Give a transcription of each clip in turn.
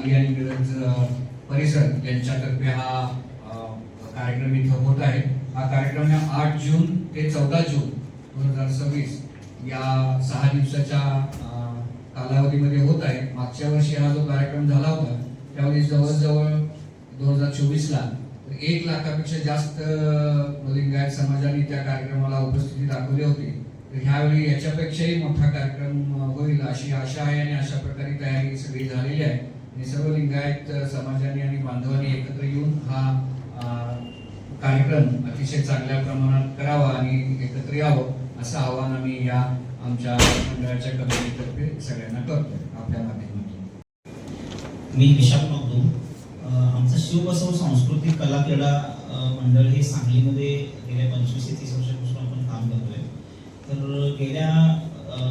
सांगली आणि मिरज परिसर यांच्यातर्फे हा कार्यक्रम इथं होत आहे। हा कार्यक्रम 8 जून ते 14 जून 2026 या 6 दिवसाच्या कालावधीमध्ये होत आहे। मागच्या वर्षी हा जो कार्यक्रम झाला होता त्यावेळी जवळजवळ 2024ला 1 लाखापेक्षा जास्त लिंगायत समाजाने त्या कार्यक्रमाला उपस्थिती दाखवली होती। तर ह्यावेळी याच्यापेक्षाही मोठा कार्यक्रम होईल अशी आशा आहे आणि अशा प्रकारे तयारी सगळी झालेली आहे आणि सर्व लिंगायत समाजाने आणि बांधवांनी एकत्र येऊन हा कार्यक्रम अतिशय चांगल्या प्रमाणात करावा आणि एकत्र यावं असं आवाहन आम्ही या आमच्या मंडळाच्या कमिटीतर्फे सगळ्यांना करतो आपल्या माध्यमातून। मी विशाल मगदूम, आमचं शिवबसव सांस्कृतिक कला क्रीडा मंडळ हे सांगलीमध्ये गेल्या 25 ते 30 वर्षापासून आपण काम करतोय। तर गेल्या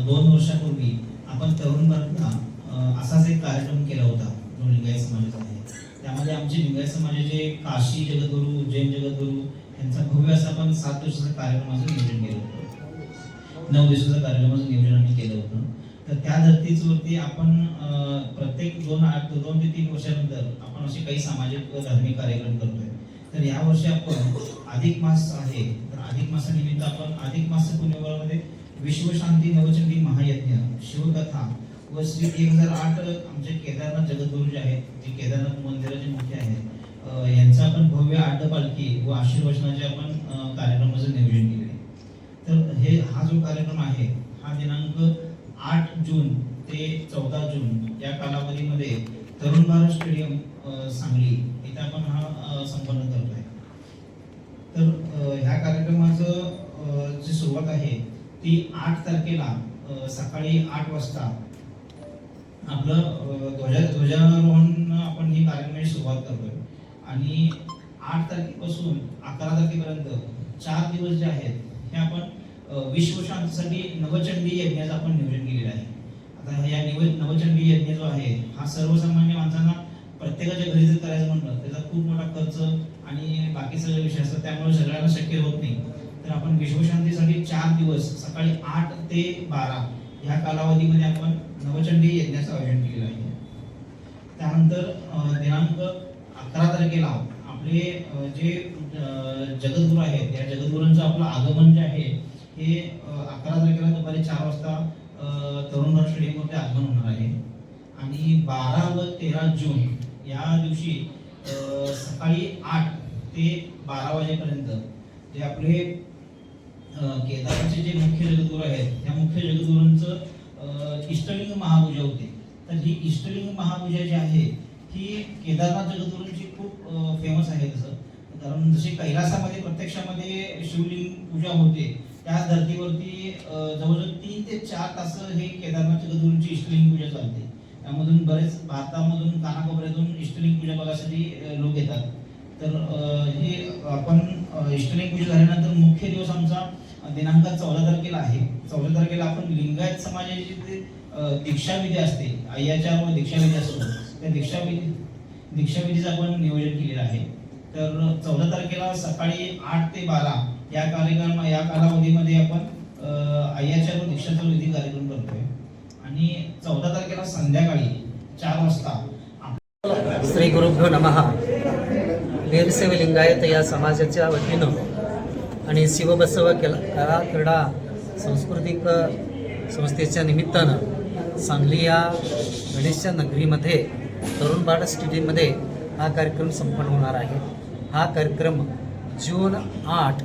2 वर्षापूर्वी आपण तरुण भारतला असाच एक कार्यक्रम केला होता जो लिंगायत समाजाचा आहे। त्यामध्ये आमचे लिंगायत समाजाचे काशी जगद्गुरू, जैन जगद्गुरू यांचा भव्य असा आपण 7 दिवसाचा कार्यक्रमाचं नियोजन केलं होतं। 9 दिवसाचा कार्यक्रमाचं नियोजन आम्ही केलं होतं। तर त्या धर्तीवरती आपण प्रत्येक 2 ते 3 वर्षानंतर आपण असे काही सामाजिक व धार्मिक कार्यक्रम करतोय। तर या वर्षी आपण अधिक मास आहे, तर अधिक मासानिमित्त आपण अधिक मास पुण्यकाळामध्ये विश्वशांती नवचंडी महायज्ञ, शिवकथा व श्री 1008 आमचे केदारनाथ जगद्गुरू जे आहेत, जे केदारनाथ मंदिराचे मुख्य आहेत, यांचा आपण भव्य आड्डपालखी व आशीर्वचनाचे आपण कार्यक्रमाचं नियोजन केले। तर हा जो कार्यक्रम आहे हा दिनांक 8 जून ते 14 जून या कालावधीमध्ये तरुण भारत स्टेडियम सांगली इथे आपण हा संपन्न करतोय। तर ह्या कार्यक्रमाचं जी सुरुवात आहे ती 8 तारखेला सकाळी 8 वाजता आपलं ध्वजारोहण आपण ही कार्यक्रमाची सुरुवात करतोय आणि 8 तारखेपासून 11 तारखेपर्यंत 4 दिवस जे आहेत हे आपण विश्वशांतीसाठी नवचंडी यज्ञाचं आपण नियोजन केलेलं आहे। आता या नवचंडी यज्ञ जो आहे हा सर्वसामान्य माणसांना प्रत्येकाच्या घरी जर करायचं म्हणलं त्याचा खूप मोठा खर्च आणि बाकी सगळे विषय असतात, त्यामुळे सगळ्यांना शक्य होत नाही। तर आपण विश्वशांतीसाठी 4 दिवस सकाळी 8 ते 12 ह्या कालावधीमध्ये आपण नवचंडी यज्ञाचं आयोजन केलेलं आहे। त्यानंतर दिनांक 11 तारखेला आपले जे जगद्गुरू आहेत या जगद्गुरूंचं आपलं आगमन जे आहे हे 11 तारखेला दुपारी 4 वाजता तरुण भारत स्टेडियममध्ये आगमन होणार आहे आणि 12 व 13 जून या दिवशी सकाळी 8 ते 12 वाजेपर्यंत जे आपले केदारचे जे मुख्य जगद्गुरू आहेत त्या मुख्य जगद्गुरूंचं इष्टलिंग महापूजा होते। तर ही इष्टलिंग महापूजा जी आहे ही केदारनाथ जगद्गुरूंची खूप फेमस आहे। तसं कारण जशी कैलासामध्ये प्रत्यक्षामध्ये शिवलिंग पूजा होते त्या धर्तीवरती जवळजवळ 3 ते 4 तास हे केदारनाथ जगद्गुरूंची इष्टलिंग पूजा चालते। त्यामधून बरेच भारतामधून कानाकोपऱ्यातून इष्टलिंग पूजा बघायसाठी लोक येतात। तर हे आपण इष्टलिंग पूजा झाल्यानंतर मुख्य दिवस आमचा दिनांक 14 तारखेला आहे। 14 तारखेला आपण लिंगायत समाजाची जे दीक्षाविधी असते, अय्याचार व दीक्षाविधी असतो, त्या दीक्षाविधीचं आपण नियोजन केलेलं आहे। तर 14 तारखेला सकाळी 8 ते 12 या कालावधीमध्ये आपण अय्याचार व दीक्षाचा विधी कार्यक्रम करतोय आणि 14 तारखेला संध्याकाळी 4 वाजता श्री गुरुभ्यो नमः। वीरशैव लिंगायत या समाजाच्या वतीनं आणि शिवबसव कला क्रीडा सांस्कृतिक संस्थेच्या निमित्तानं सांगली या गणेशच्या नगरीमध्ये तरुण भारत स्टेडियममध्ये हा कार्यक्रम संपन्न होणार आहे। हा कार्यक्रम जून 8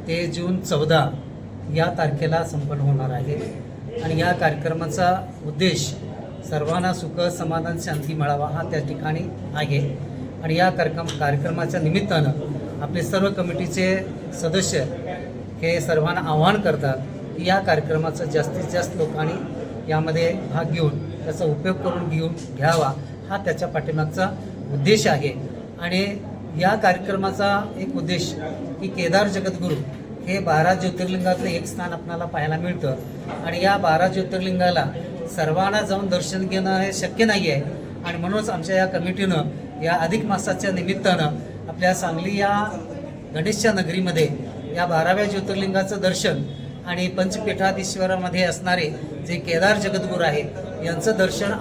ते जून 14 या तारखेला संपन्न होणार आहे आणि या कार्यक्रमाचा उद्देश सर्वांना सुख समाधान शांती मिळावा हा त्या ठिकाणी आहे आणि या कार्यक्रमाच्या निमित्तानं आपले सर्व कमिटीचे सदस्य हे सर्वांना आवाहन करतात की या कार्यक्रमाचा जास्तीत जास्त लोकांनी यामध्ये भाग घेऊन त्याचा उपयोग करून घ्यावा हा त्याच्या पाठीमागचा उद्देश आहे। आणि या कार्यक्रमाचा एक उद्देश की केदार जगद्गुरू हे 12 ज्योतिर्लिंगातलं एक स्थान आपल्याला पाहायला मिळतं आणि या 12 ज्योतिर्लिंगाला सर्वांना जाऊन दर्शन घेणं हे शक्य नाही आहे आणि म्हणूनच आमच्या या कमिटीनं या अधिक मासाच्या निमित्तानं आपल्या सांगली या गणेशच्या नगरीमध्ये या 12व्या ज्योतिर्लिंगाचं दर्शन आणि पंचपीठाधीश्वरामध्ये असणारे जे केदार जगद्गुरू आहेत यांचं दर्शन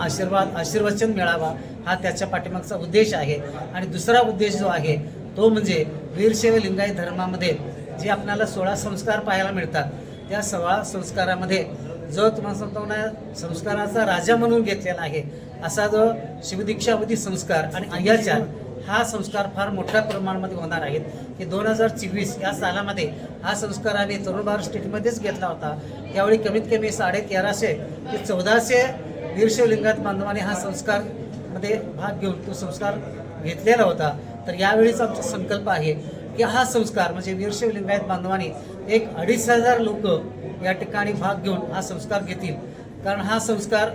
आशीर्वचन मिळावा हा त्याच्या पाठीमागचा उद्देश आहे. आणि दुसरा उद्देश जो आहे तो म्हणजे वीरशैव लिंगायत धर्मामध्ये जे आपल्याला 16 संस्कार पाहायला मिळतात, त्या 16 संस्कारामध्ये जो तुम्हाला सांगतो ना संस्काराचा राजा म्हणून घेतलेला आहे असा जो शिवदीक्षावधी संस्कार आणि अय्याचार हा संस्कार फार मोठ्या प्रमाणामध्ये होणार आहेत की 2024 या सालामध्ये हा संस्कार आम्ही तरुण भारत स्टेटमध्येच घेतला होता. त्यावेळी कमीत कमी 1350 ते 1400 वीरशैव लिंगायत बांधवांनी हा संस्कारमध्ये भाग घेऊन तो संस्कार घेतलेला होता. तर यावेळीचा आमचा संकल्प आहे की हा संस्कार म्हणजे वीरशैव लिंगायत बांधवांनी 2,500 लोक या ठिकाणी भाग घेऊन हा संस्कार घेतील. कारण हा संस्कार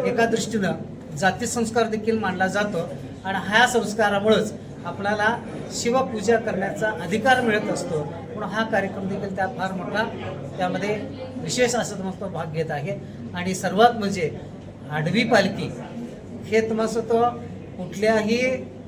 एका दृष्टीनं जाती संस्कार देखील मानला जातो आणि ह्या संस्कारामुळेच आपल्याला शिवपूजा करण्याचा अधिकार मिळत असतो. म्हणून हा कार्यक्रम देखील त्या फार मोठा त्यामध्ये विशेष असं मस्त भाग घेत आहे. आणि सर्वात म्हणजे आडवी पालखी हे तुम्हाला कुठल्याही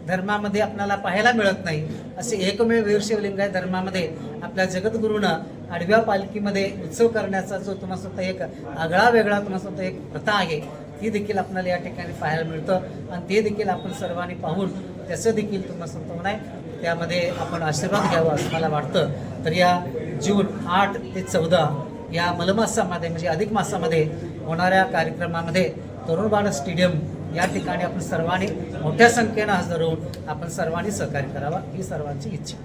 धर्मामध्ये आपल्याला पाहायला मिळत नाही. असे एकमेव वीरशैव लिंगायत धर्मामध्ये आपल्या जगद्गुरूनं आडव्या पालखीमध्ये उत्सव करण्याचा जो तुम्हाला एक आगळा वेगळा तुम्हाला एक प्रथा आहे ती देखील आपल्याला या ठिकाणी पाहायला मिळतं. आणि ते देखील आपण सर्वांनी पाहून त्याचं देखील तुम्हाला नाही त्यामध्ये आपण आशीर्वाद घ्यावा असं मला वाटतं. तर या जून 8 ते 14 या मलमासामध्ये म्हणजे अधिक मासामध्ये होणाऱ्या कार्यक्रमामध्ये तरुण भारत स्टेडियम या ठिकाणी आपण सर्वांनी मोठ्या संख्येनं हजर होऊन आपण सर्वांनी सहकार्य करावा ही सर्वांची इच्छा.